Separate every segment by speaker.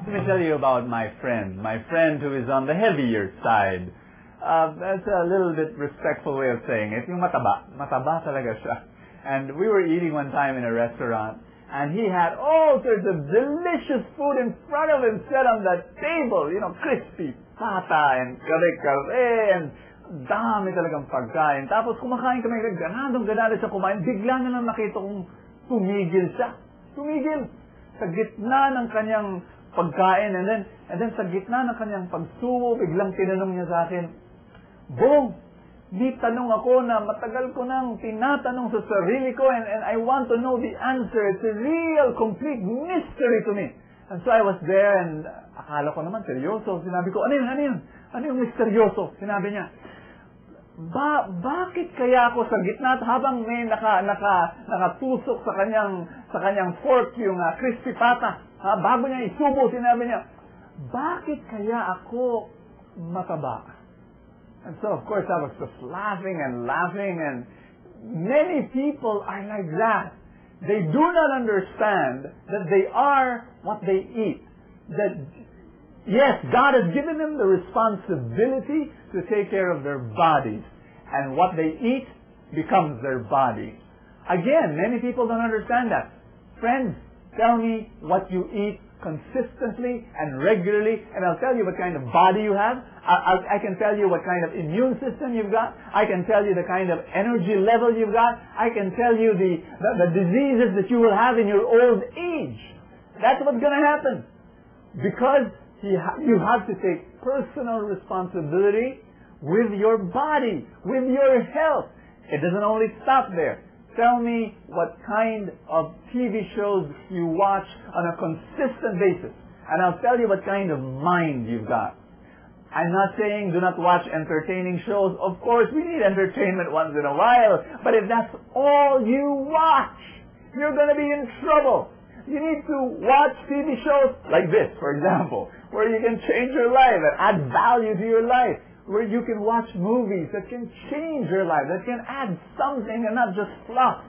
Speaker 1: Let me tell you about my friend who is on the heavier side. That's a little bit respectful way of saying it. Yung mataba talaga siya. And we were eating one time in a restaurant, and he had all sorts of delicious food in front of him set on the table. You know, crispy pata and kare-kare and dami talagang pagkain. Tapos kumakain kami, ganadong-ganada siya kumain. Bigla na lang nakita kong tumigil siya. Tumigil sa gitna ng kanyang pagkain, and then sa gitna ng kanyang pagsubo, biglang tinanong niya sa akin, Bong, may tanong ako na matagal ko nang tinatanong sa sarili ko, and I want to know the answer. It's a real, complete mystery to me. And so I was there, and akala ko naman seryoso. Sinabi ko, ano yun? Ano yung misteryoso? Sinabi niya, bakit kaya ako sa gitna at habang may nakatusok sa kanyang fork yung crispy pata, bago niya isubo, sinabi niya, bakit kaya ako mataba? And so, of course, I was just laughing, and many people are like that. They do not understand that they are what they eat. That, yes, God has given them the responsibility to take care of their bodies. And what they eat becomes their body. Again, many people don't understand that. Friends, tell me what you eat consistently and regularly, and I'll tell you what kind of body you have. I can tell you what kind of immune system you've got. I can tell you the kind of energy level you've got. I can tell you the diseases that you will have in your old age. That's what's going to happen. Because you have to take personal responsibility with your body, with your health. It doesn't only stop there. Tell me what kind of TV shows you watch on a consistent basis, and I'll tell you what kind of mind you've got. I'm not saying do not watch entertaining shows. Of course, we need entertainment once in a while, but if that's all you watch, you're going to be in trouble. You need to watch TV shows like this, for example, where you can change your life and add value to your life, where you can watch movies that can change your life, that can add something and not just fluff.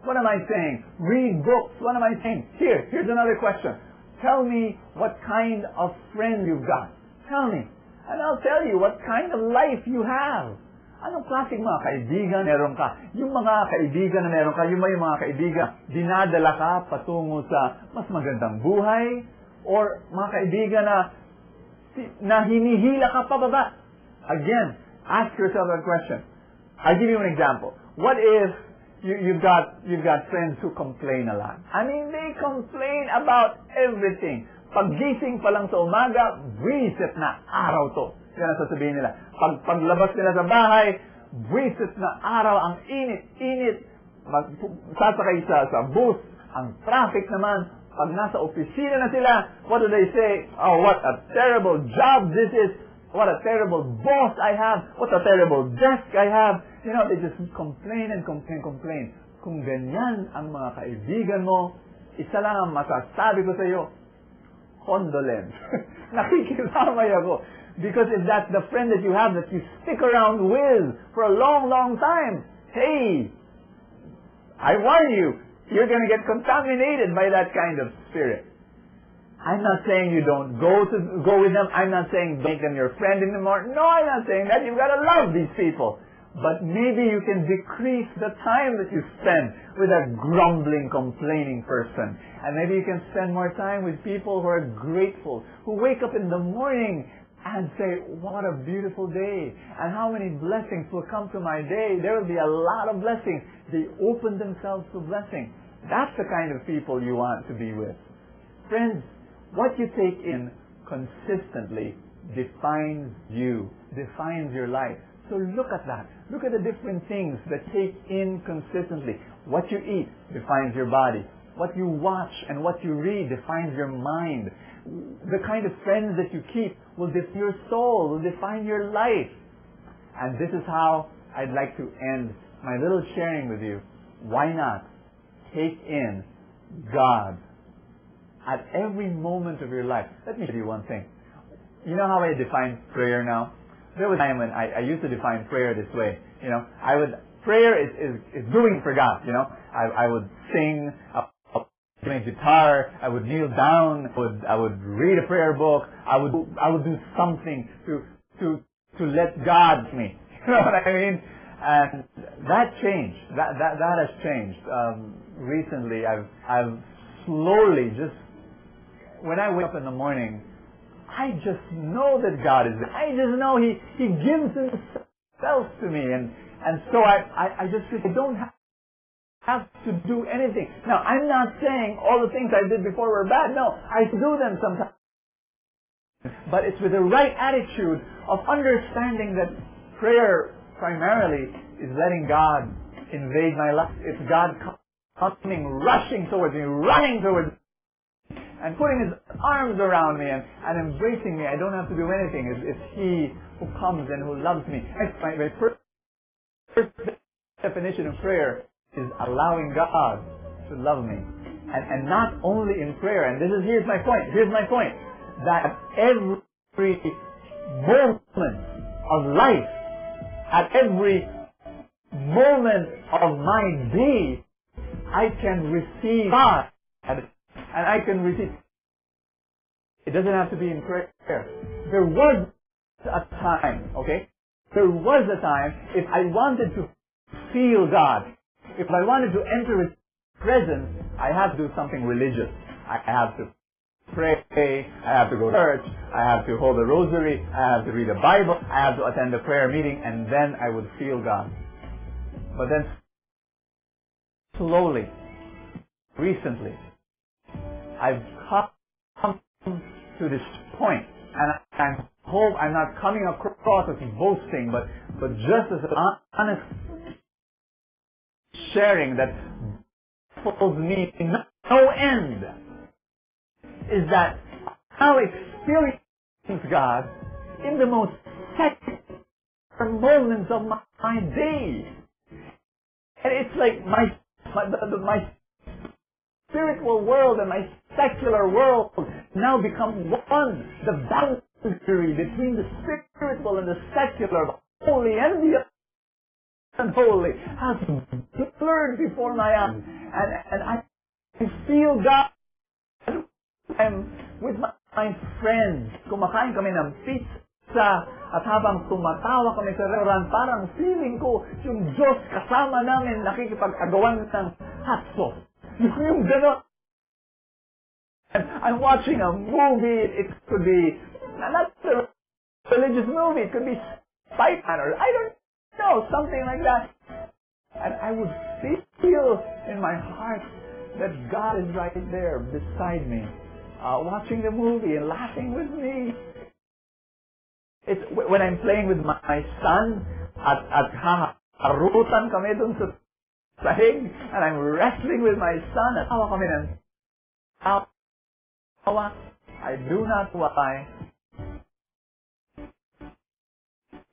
Speaker 1: What am I saying? Read books. What am I saying? Here's another question. Tell me what kind of friend you've got. Tell me. And I'll tell you what kind of life you have. Anong klaseng mga kaibigan meron ka? Yung mga kaibigan na meron ka, yung may mga kaibigan, dinadala ka patungo sa mas magandang buhay, or mga kaibigan na hinihila ka pababa. Again, ask yourself that question. I'll give you an example. What if you've got friends who complain a lot? I mean, they complain about everything. Paggising pa lang sa umaga, visit na araw to. Yan ang sasabihin nila. Paglabas nila sa bahay, visit na araw, ang init. Sasakay sa bus, ang traffic naman. Pag nasa opisina na sila, what do they say? Oh, what a terrible job this is. What a terrible boss I have. What a terrible desk I have. You know, they just complain and complain. Kung ganyan ang mga kaibigan mo, isa lang ang masasabi ko sa iyo, condolence. Nakikiramay ako. Because if that's the friend that you have that you stick around with for a long, long time, hey, I warn you, you're going to get contaminated by that kind of spirit. I'm not saying you don't go with them. I'm not saying make them your friend anymore. No, I'm not saying that. You've got to love these people. But maybe you can decrease the time that you spend with a grumbling, complaining person. And maybe you can spend more time with people who are grateful, who wake up in the morning and say, what a beautiful day, and how many blessings will come to my day. There will be a lot of blessings. They open themselves to blessing. That's the kind of people you want to be with. Friends, what you take in consistently defines you, defines your life. So look at that. Look at the different things that take in consistently. What you eat defines your body. What you watch and what you read defines your mind. The kind of friends that you keep will define your soul, will define your life. And this is how I'd like to end my little sharing with you. Why not take in God at every moment of your life? Let me tell you one thing. You know how I define prayer now? There was a time when I used to define prayer this way. You know, prayer is doing for God. You know, I would sing a playing guitar, I would kneel down, I would read a prayer book, I would do something to let God me. You know what I mean? And that changed. That has changed. Recently, I've slowly just, when I wake up in the morning, I just know that God is there. I just know He gives Himself to me, and so I just feel I don't have to do anything. Now, I'm not saying all the things I did before were bad. No, I do them sometimes. But it's with the right attitude of understanding that prayer primarily is letting God invade my life. It's God coming, rushing towards me, running towards me, and putting His arms around me and embracing me. I don't have to do anything. It's He who comes and who loves me. My first definition of prayer is allowing God to love me. And not only in prayer, and here's my point, that every moment of life, at every moment of my day, I can receive God, and I can receive. It doesn't have to be in prayer. There was a time, okay? There was a time, if I wanted to feel God, if I wanted to enter His presence, I have to do something religious. I have to pray, I have to go to church, I have to hold a rosary, I have to read a Bible, I have to attend a prayer meeting, and then I would feel God. But then, slowly, recently, I've come to this point, and I hope I'm not coming across as boasting, but just as an honest sharing that fulfills me no end, is that I'll experience God in the most secular moments of my day. And it's like my spiritual world and my secular world now become one. The boundary between the spiritual and the secular, the holy and the unholy, has blurred before my eyes. And I feel God. I'm with my friends. Kumakain kami ng pizza at habang tumatawa kami sa restaurant, parang feeling ko yung Diyos kasama namin nakikipag-agawan ng hot sauce. Yung gano'n. I'm watching a movie. It could be not a religious movie. It could be Spider-Man or I don't know, something like that. And I would feel in my heart that God is right there beside me, watching the movie and laughing with me. It's when I'm playing with my son at harutan kami dun sa sahig, and I'm wrestling with my son at tawa kami ng tawa. I do not why,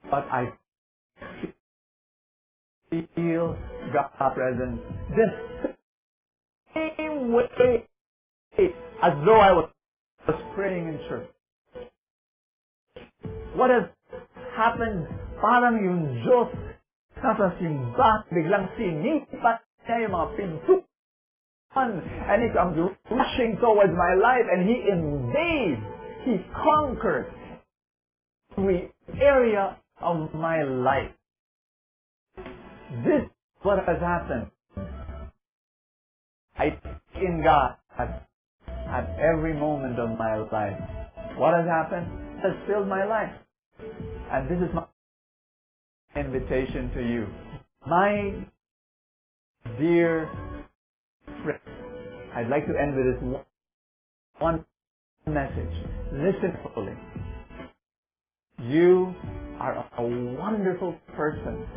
Speaker 1: but I feel God's presence the same way as though I was praying in church. What has happened? Parang yung Diyos nasa simbahan, biglang sinipat niya yung mga pintuan, and He comes rushing towards my life, and He invades, He conquers every area of my life. This is what has happened. I in God at every moment of my life. What has happened? It has filled my life. And this is my invitation to you. My dear friends, I'd like to end with this one message. Listen fully. You are a wonderful person.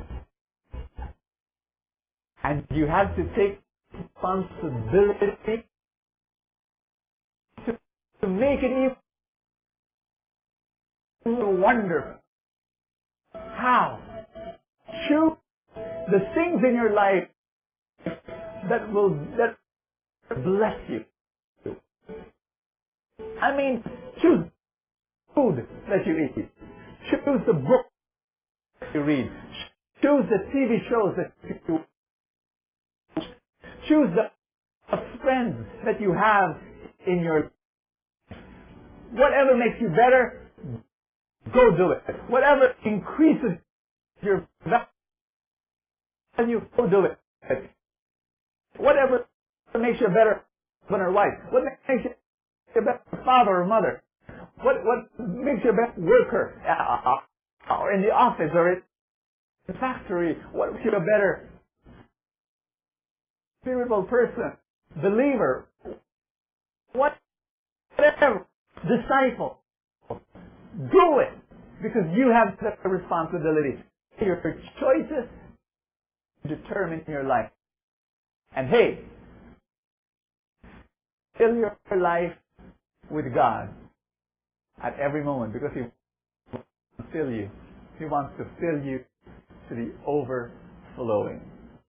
Speaker 1: And you have to take responsibility to make it even wonderful. How? Choose the things in your life that bless you. I mean, choose food that you eat. Choose the book you read. Choose the TV shows that you watch. Choose the friends that you have in your life. Whatever makes you better, go do it. Whatever increases your value, go do it. Whatever makes you a better husband or wife. What makes you a better father or mother. What makes you a better worker or in the office or in the factory. What makes you a better spiritual person, believer, whatever, disciple. Do it because you have the responsibility. Your choices determine your life. And hey, fill your life with God at every moment because He wants to fill you. He wants to fill you to the overflowing.